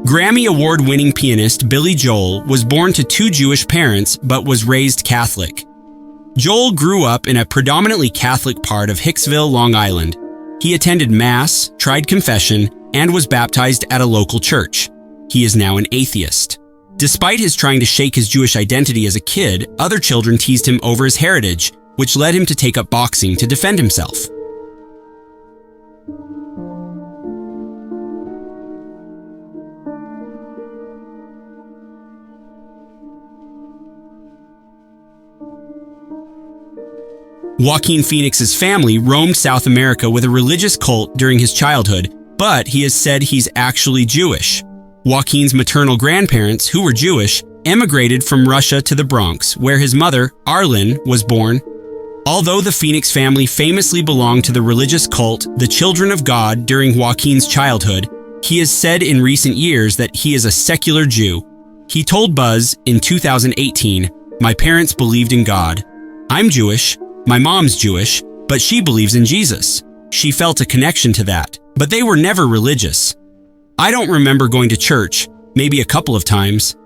Grammy Award-winning pianist Billy Joel was born to two Jewish parents but was raised Catholic. Joel grew up in a predominantly Catholic part of Hicksville, Long Island. He attended Mass, tried confession, and was baptized at a local church. He is now an atheist. Despite his trying to shake his Jewish identity as a kid, other children teased him over his heritage, which led him to take up boxing to defend himself. Joaquin Phoenix's family roamed South America with a religious cult during his childhood, but he has said he's actually Jewish. Joaquin's maternal grandparents, who were Jewish, emigrated from Russia to the Bronx, where his mother, Arlen, was born. Although the Phoenix family famously belonged to the religious cult, the Children of God, during Joaquin's childhood, he has said in recent years that he is a secular Jew. He told Buzz in 2018, "My parents believed in God. I'm Jewish. My mom's Jewish, but she believes in Jesus. She felt a connection to that, but they were never religious. I don't remember going to church, maybe a couple of times."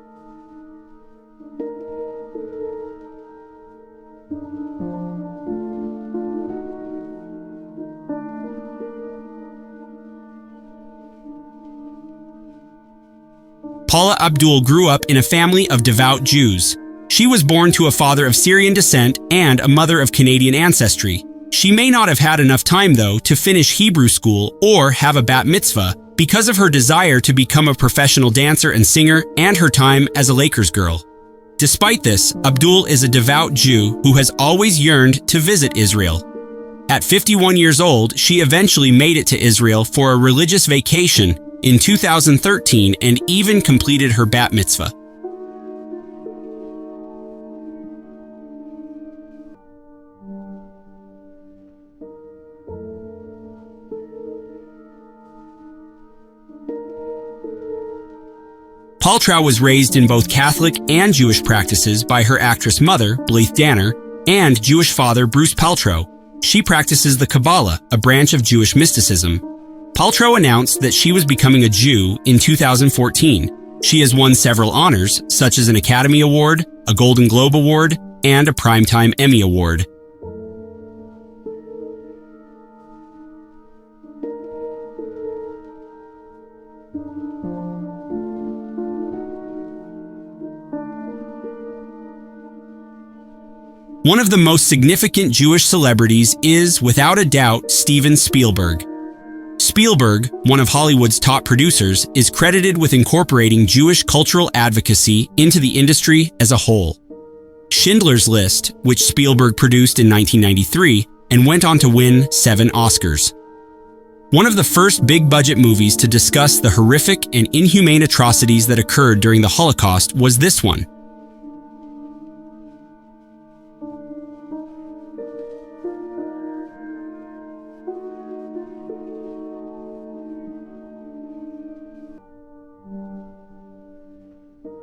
Paula Abdul grew up in a family of devout Jews. She was born to a father of Syrian descent and a mother of Canadian ancestry. She may not have had enough time, though, to finish Hebrew school or have a bat mitzvah because of her desire to become a professional dancer and singer and her time as a Lakers girl. Despite this, Abdul is a devout Jew who has always yearned to visit Israel. At 51 years old, she eventually made it to Israel for a religious vacation in 2013 and even completed her bat mitzvah. Paltrow was raised in both Catholic and Jewish practices by her actress mother, Blythe Danner, and Jewish father, Bruce Paltrow. She practices the Kabbalah, a branch of Jewish mysticism. Paltrow announced that she was becoming a Jew in 2014. She has won several honors, such as an Academy Award, a Golden Globe Award, and a Primetime Emmy Award. One of the most significant Jewish celebrities is, without a doubt, Steven Spielberg. Spielberg, one of Hollywood's top producers, is credited with incorporating Jewish cultural advocacy into the industry as a whole. Schindler's List, which Spielberg produced in 1993, and went on to win 7 Oscars. One of the first big-budget movies to discuss the horrific and inhumane atrocities that occurred during the Holocaust was this one.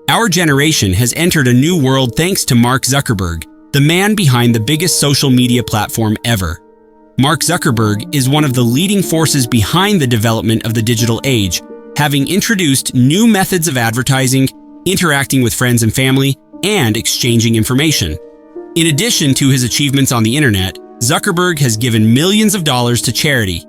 Our generation has entered a new world thanks to Mark Zuckerberg, the man behind the biggest social media platform ever. Mark Zuckerberg is one of the leading forces behind the development of the digital age, having introduced new methods of advertising, interacting with friends and family, and exchanging information. In addition to his achievements on the internet, Zuckerberg has given millions of dollars to charity.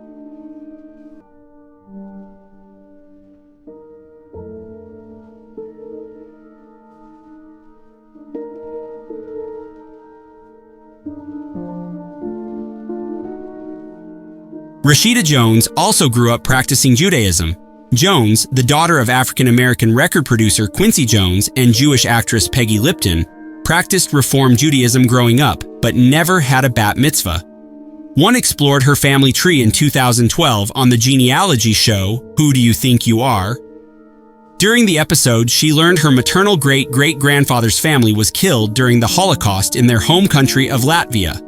Rashida Jones also grew up practicing Judaism. Jones, the daughter of African-American record producer Quincy Jones and Jewish actress Peggy Lipton, practiced Reform Judaism growing up, but never had a bat mitzvah. One explored her family tree in 2012 on the genealogy show, Who Do You Think You Are? During the episode, she learned her maternal great-great-grandfather's family was killed during the Holocaust in their home country of Latvia.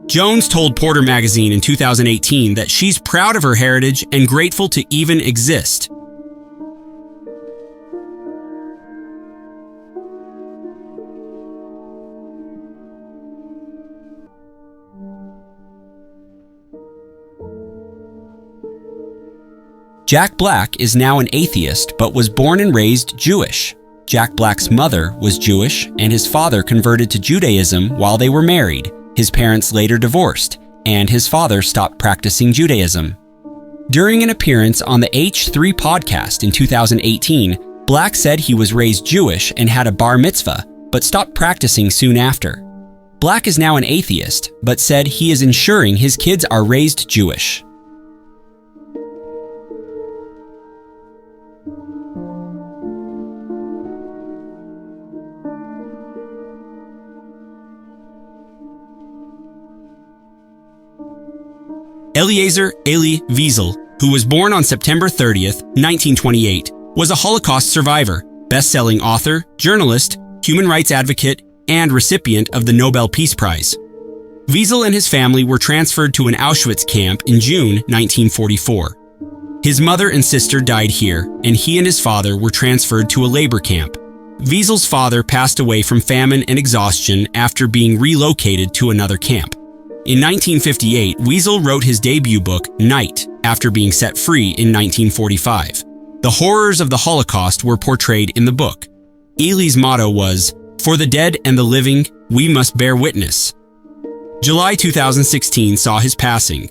Jones told Porter magazine in 2018 that she's proud of her heritage and grateful to even exist. Jack Black is now an atheist but was born and raised Jewish. Jack Black's mother was Jewish and his father converted to Judaism while they were married. His parents later divorced, and his father stopped practicing Judaism. During an appearance on the H3 podcast in 2018, Black said he was raised Jewish and had a bar mitzvah, but stopped practicing soon after. Black is now an atheist, but said he is ensuring his kids are raised Jewish. Eliezer Elie Wiesel, who was born on September 30th, 1928, was a Holocaust survivor, best-selling author, journalist, human rights advocate, and recipient of the Nobel Peace Prize. Wiesel and his family were transferred to an Auschwitz camp in June 1944. His mother and sister died here, and he and his father were transferred to a labor camp. Wiesel's father passed away from famine and exhaustion after being relocated to another camp. In 1958, Wiesel wrote his debut book, Night, after being set free in 1945. The horrors of the Holocaust were portrayed in the book. Elie's motto was, "For the dead and the living, we must bear witness." July 2016 saw his passing.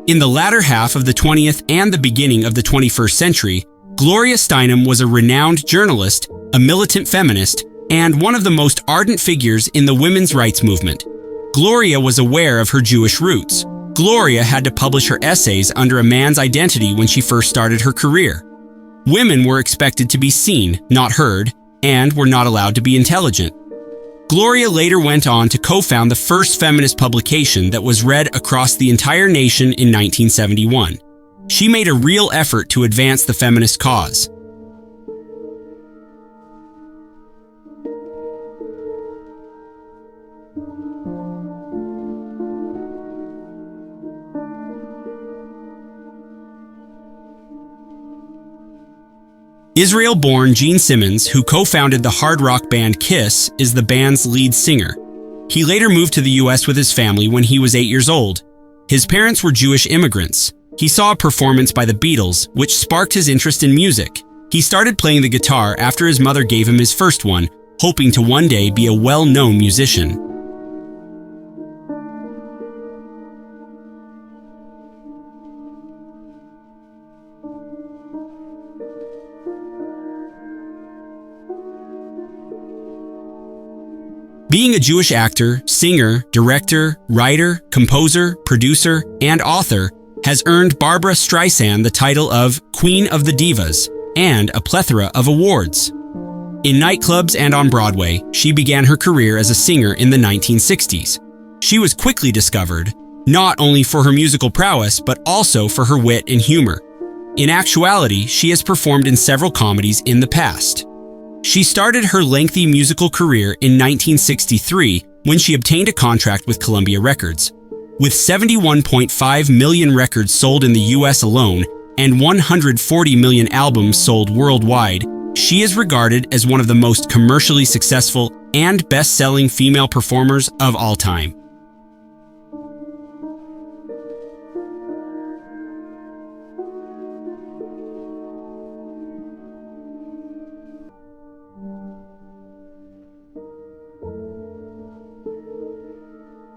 In the latter half of the 20th and the beginning of the 21st century, Gloria Steinem was a renowned journalist, a militant feminist, and one of the most ardent figures in the women's rights movement. Gloria was aware of her Jewish roots. Gloria had to publish her essays under a man's identity when she first started her career. Women were expected to be seen, not heard, and were not allowed to be intelligent. Gloria later went on to co-found the first feminist publication that was read across the entire nation in 1971. She made a real effort to advance the feminist cause. Israel-born Gene Simmons, who co-founded the hard rock band Kiss, is the band's lead singer. He later moved to the U.S. with his family when he was 8 years old. His parents were Jewish immigrants. He saw a performance by the Beatles, which sparked his interest in music. He started playing the guitar after his mother gave him his first one, hoping to one day be a well-known musician. Being a Jewish actor, singer, director, writer, composer, producer, and author has earned Barbra Streisand the title of Queen of the Divas and a plethora of awards. In nightclubs and on Broadway, she began her career as a singer in the 1960s. She was quickly discovered, not only for her musical prowess, but also for her wit and humor. In actuality, she has performed in several comedies in the past. She started her lengthy musical career in 1963 when she obtained a contract with Columbia Records. With 71.5 million records sold in the US alone and 140 million albums sold worldwide, she is regarded as one of the most commercially successful and best-selling female performers of all time.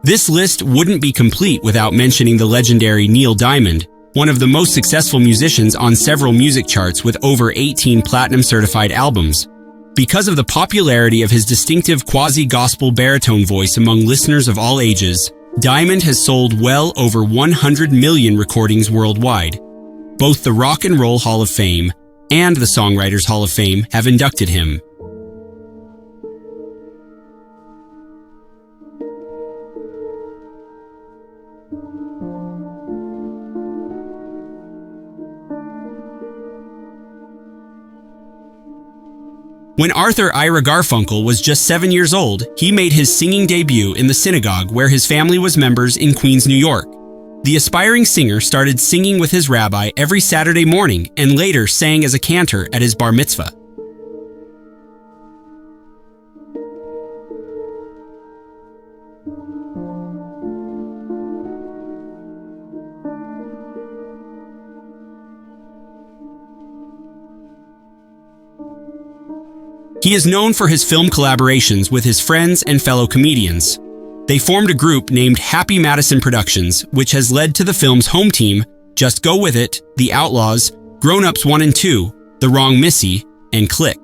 This list wouldn't be complete without mentioning the legendary Neil Diamond, one of the most successful musicians on several music charts with over 18 platinum-certified albums. Because of the popularity of his distinctive quasi-gospel baritone voice among listeners of all ages, Diamond has sold well over 100 million recordings worldwide. Both the Rock and Roll Hall of Fame and the Songwriters Hall of Fame have inducted him. When Arthur Ira Garfunkel was just 7 years old, he made his singing debut in the synagogue where his family was members in Queens, New York. The aspiring singer started singing with his rabbi every Saturday morning and later sang as a cantor at his bar mitzvah. He is known for his film collaborations with his friends and fellow comedians. They formed a group named Happy Madison Productions, which has led to the film's home team, Just Go With It, The Outlaws, Grown Ups 1 and 2, The Wrong Missy, and Click.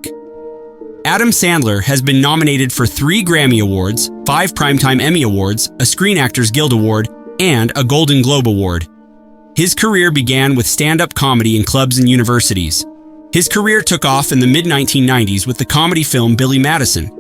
Adam Sandler has been nominated for 3 Grammy Awards, 5 Primetime Emmy Awards, a Screen Actors Guild Award, and a Golden Globe Award. His career began with stand-up comedy in clubs and universities. His career took off in the mid-1990s with the comedy film Billy Madison,